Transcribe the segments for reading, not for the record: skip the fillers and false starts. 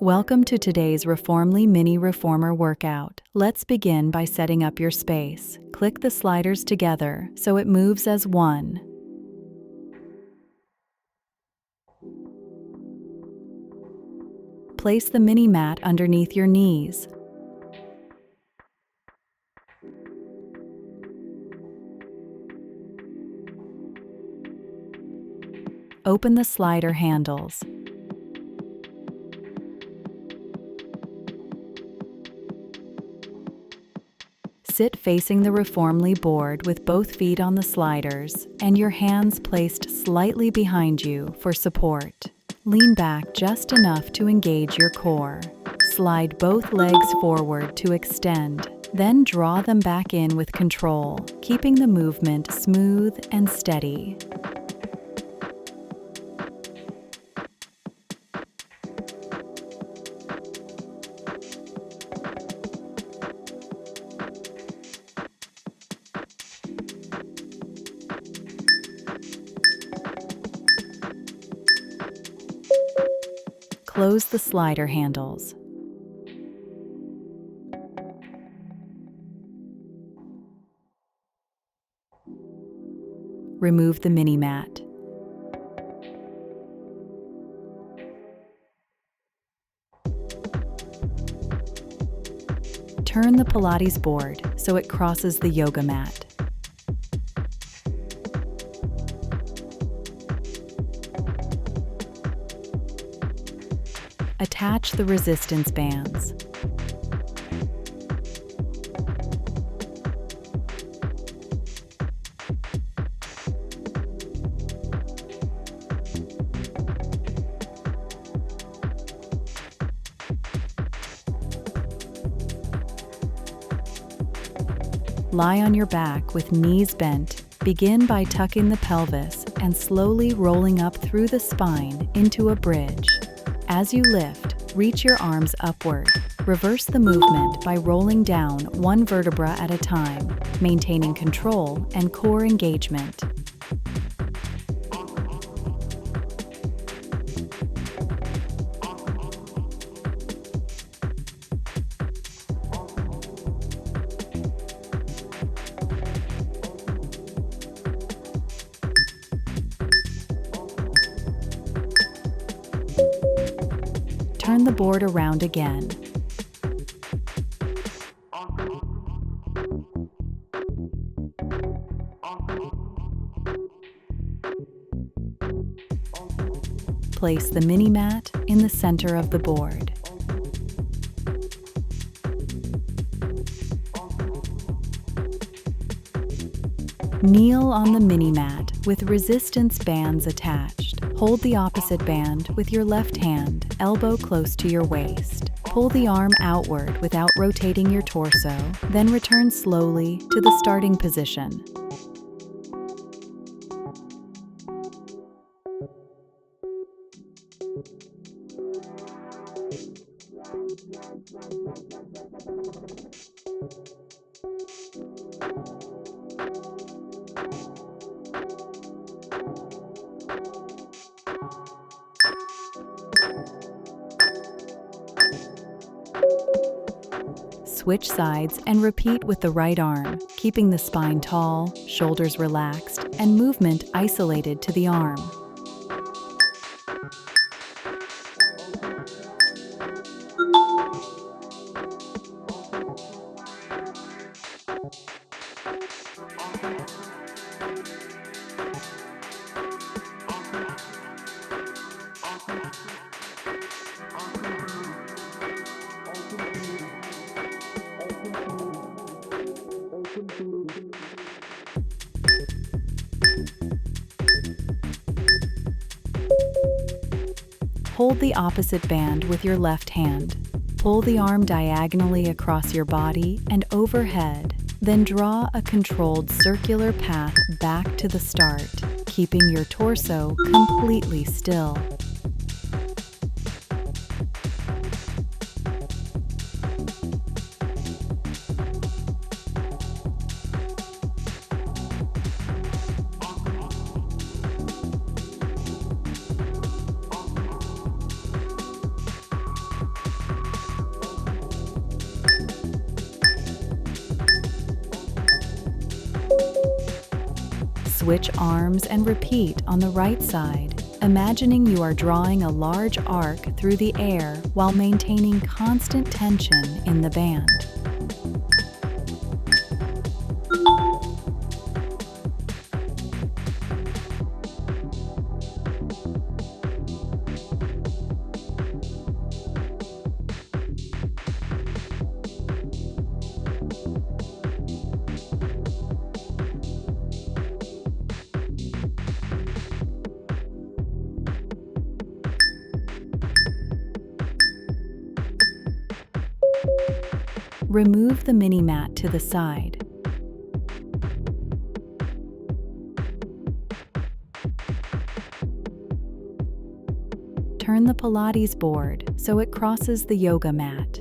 Welcome to today's Reformly Mini Reformer workout. Let's begin by setting up your space. Click the sliders together so it moves as one. Place the mini mat underneath your knees. Open the slider handles. Sit facing the Reformly board with both feet on the sliders and your hands placed slightly behind you for support. Lean back just enough to engage your core. Slide both legs forward to extend, then draw them back in with control, keeping the movement smooth and steady. Close the slider handles. Remove the mini mat. Turn the Pilates board so it crosses the yoga mat. Attach the resistance bands. Lie on your back with knees bent. Begin by tucking the pelvis and slowly rolling up through the spine into a bridge. As you lift, reach your arms upward. Reverse the movement by rolling down one vertebra at a time, maintaining control and core engagement. Turn the board around again. Place the mini mat in the center of the board. Kneel on the mini mat with resistance bands attached. Hold the opposite band with your left hand, elbow close to your waist. Pull the arm outward without rotating your torso, then return slowly to the starting position. Switch sides and repeat with the right arm, keeping the spine tall, shoulders relaxed, and movement isolated to the arm. Hold the opposite band with your left hand. Pull the arm diagonally across your body and overhead, then draw a controlled circular path back to the start, keeping your torso completely still. switch arms and repeat on the right side, imagining you are drawing a large arc through the air while maintaining constant tension in the band. Remove the mini mat to the side. Turn the Pilates board so it crosses the yoga mat.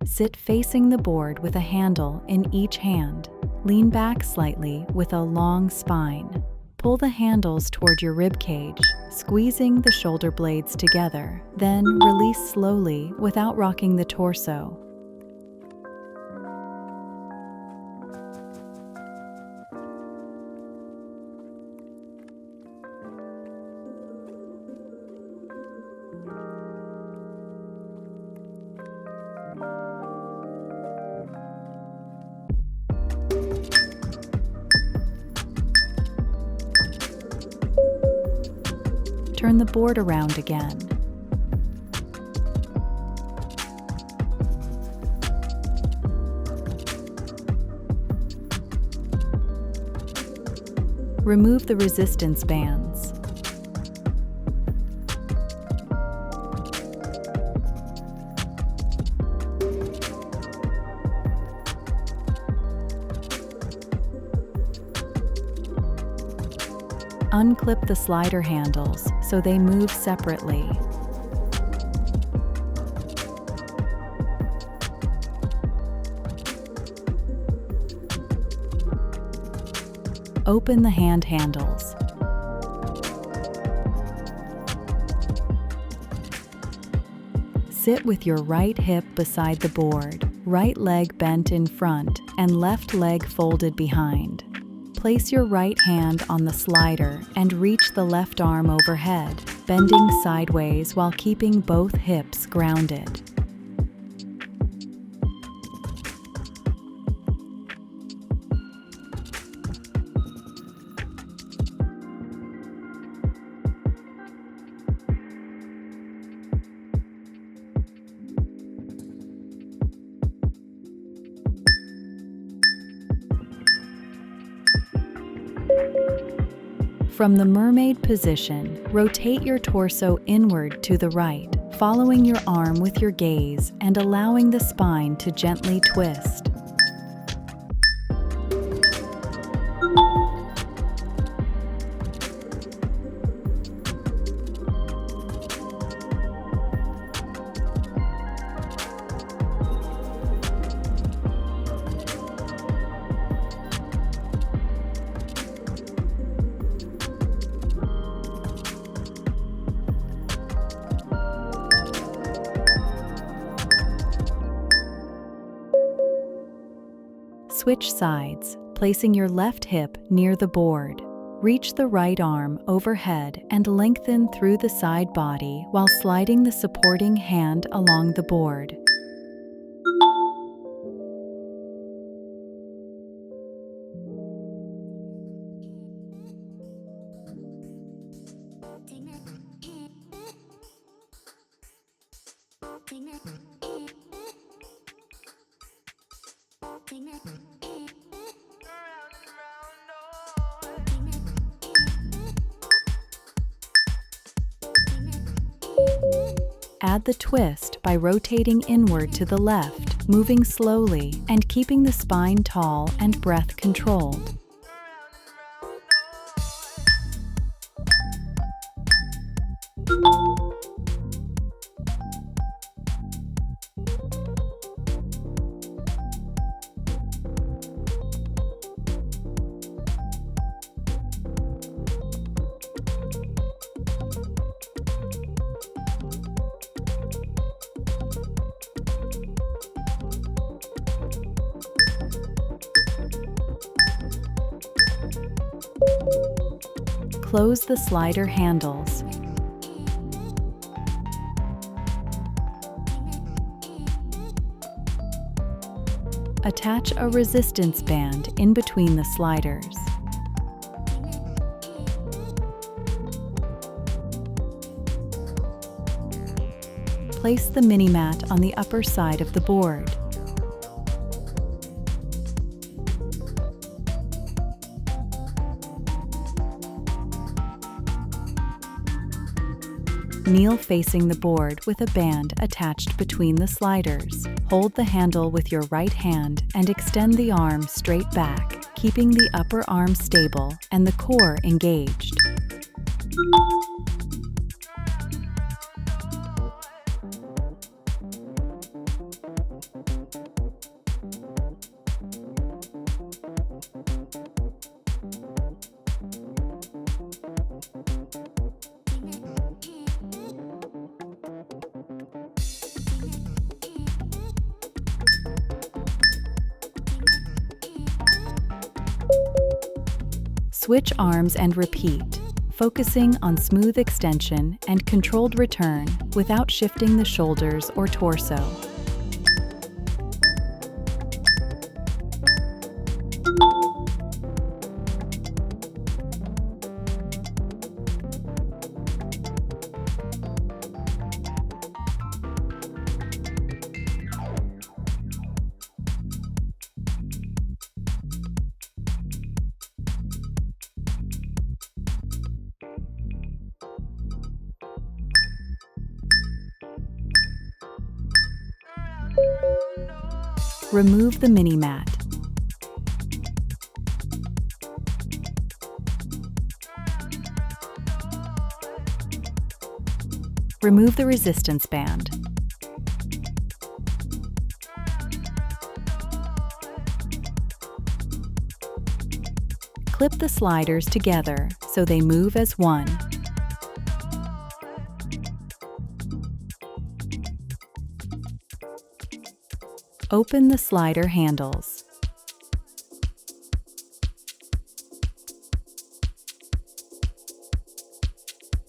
Sit facing the board with a handle in each hand. Lean back slightly with a long spine. Pull the handles toward your rib cage, squeezing the shoulder blades together, then release slowly without rocking the torso. Turn the board around again. Remove the resistance bands. Unclip the slider handles so they move separately. Open the hand handles. Sit with your right hip beside the board, right leg bent in front and left leg folded behind. Place your right hand on the slider and reach the left arm overhead, bending sideways while keeping both hips grounded. From the mermaid position, rotate your torso inward to the right, following your arm with your gaze and allowing the spine to gently twist. Switch sides, placing your left hip near the board. Reach the right arm overhead and lengthen through the side body while sliding the supporting hand along the board. Add the twist by rotating inward to the left, moving slowly and keeping the spine tall and breath controlled. Close the slider handles. Attach a resistance band in between the sliders. Place the mini mat on the upper side of the board. Kneel facing the board with a band attached between the sliders. Hold the handle with your right hand and extend the arm straight back, keeping the upper arm stable and the core engaged. Switch arms and repeat, focusing on smooth extension and controlled return without shifting the shoulders or torso. Remove the mini mat. Remove the resistance band. Clip the sliders together so they move as one. Open the slider handles.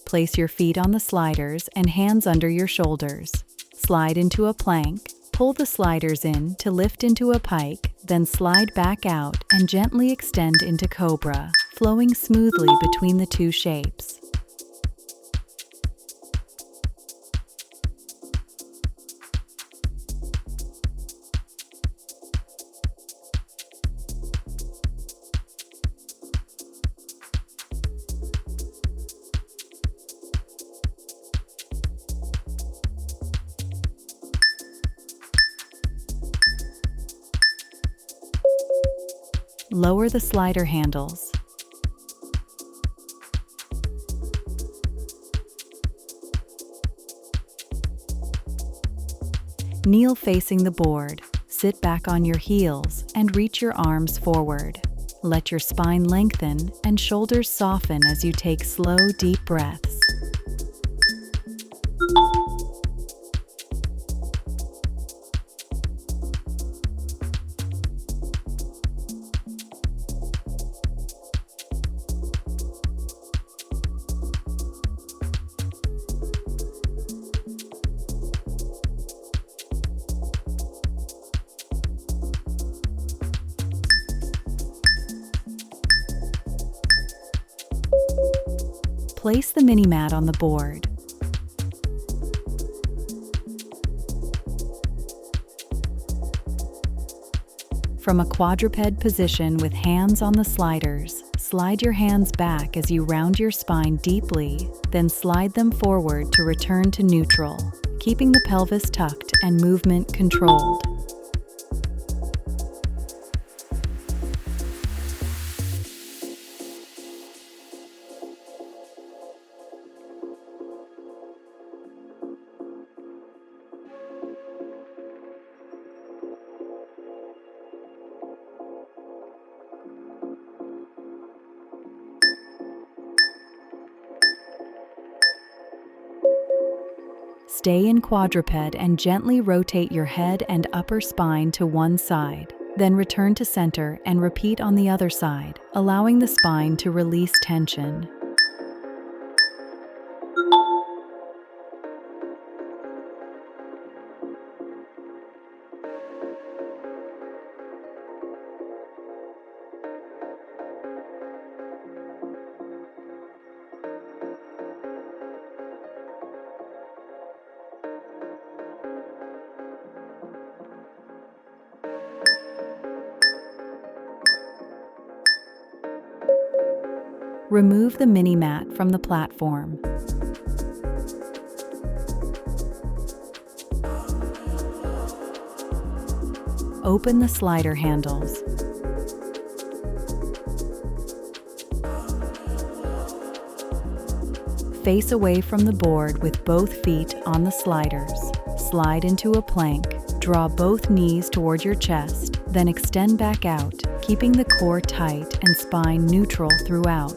Place your feet on the sliders and hands under your shoulders. Slide into a plank. Pull the sliders in to lift into a pike, then slide back out and gently extend into cobra, flowing smoothly between the two shapes. Lower the slider handles. Kneel facing the board, sit back on your heels, and reach your arms forward. Let your spine lengthen and shoulders soften as you take slow, deep breaths. Place the mini mat on the board. From a quadruped position with hands on the sliders, slide your hands back as you round your spine deeply, then slide them forward to return to neutral, keeping the pelvis tucked and movement controlled. Stay in quadruped and gently rotate your head and upper spine to one side. Then return to center and repeat on the other side, allowing the spine to release tension. Remove the mini mat from the platform. Open the slider handles. Face away from the board with both feet on the sliders. Slide into a plank. Draw both knees toward your chest, then extend back out, keeping the core tight and spine neutral throughout.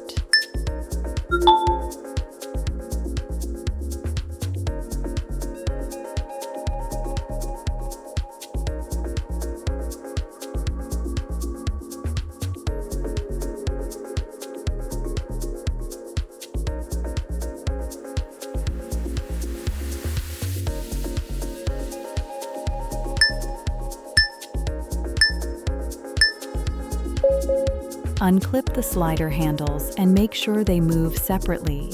Unclip the slider handles and make sure they move separately.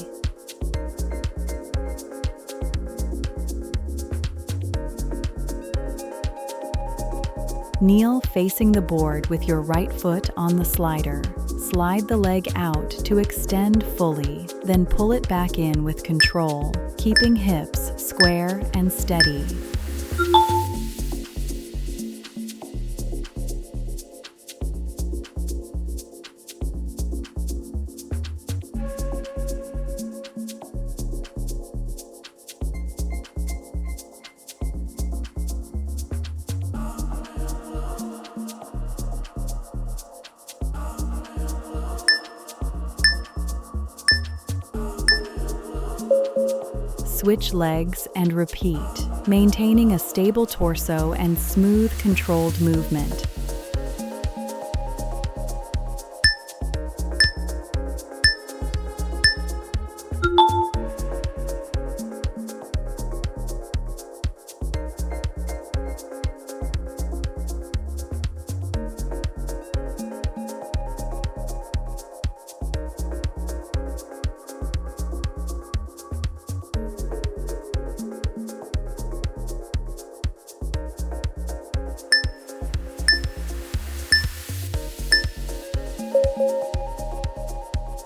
Kneel facing the board with your right foot on the slider. Slide the leg out to extend fully, then pull it back in with control, keeping hips square and steady. Switch legs and repeat, maintaining a stable torso and smooth, controlled movement.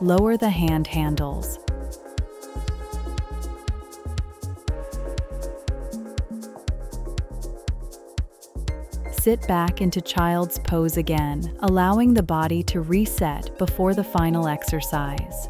Lower the hand handles. Sit back into child's pose again, allowing the body to reset before the final exercise.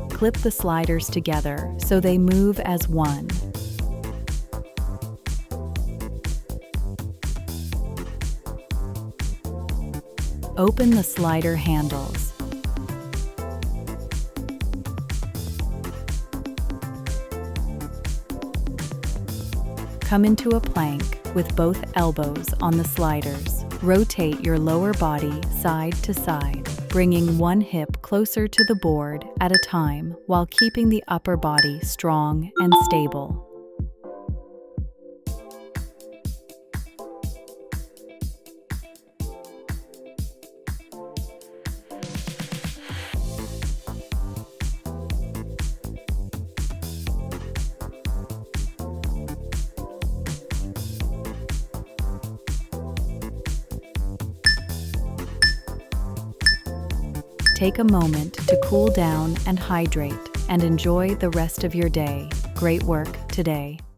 Clip the sliders together so they move as one. Open the slider handles. Come into a plank with both elbows on the sliders. Rotate your lower body side to side, bringing one hip closer to the board at a time while keeping the upper body strong and stable. Take a moment to cool down and hydrate, and enjoy the rest of your day. Great work today.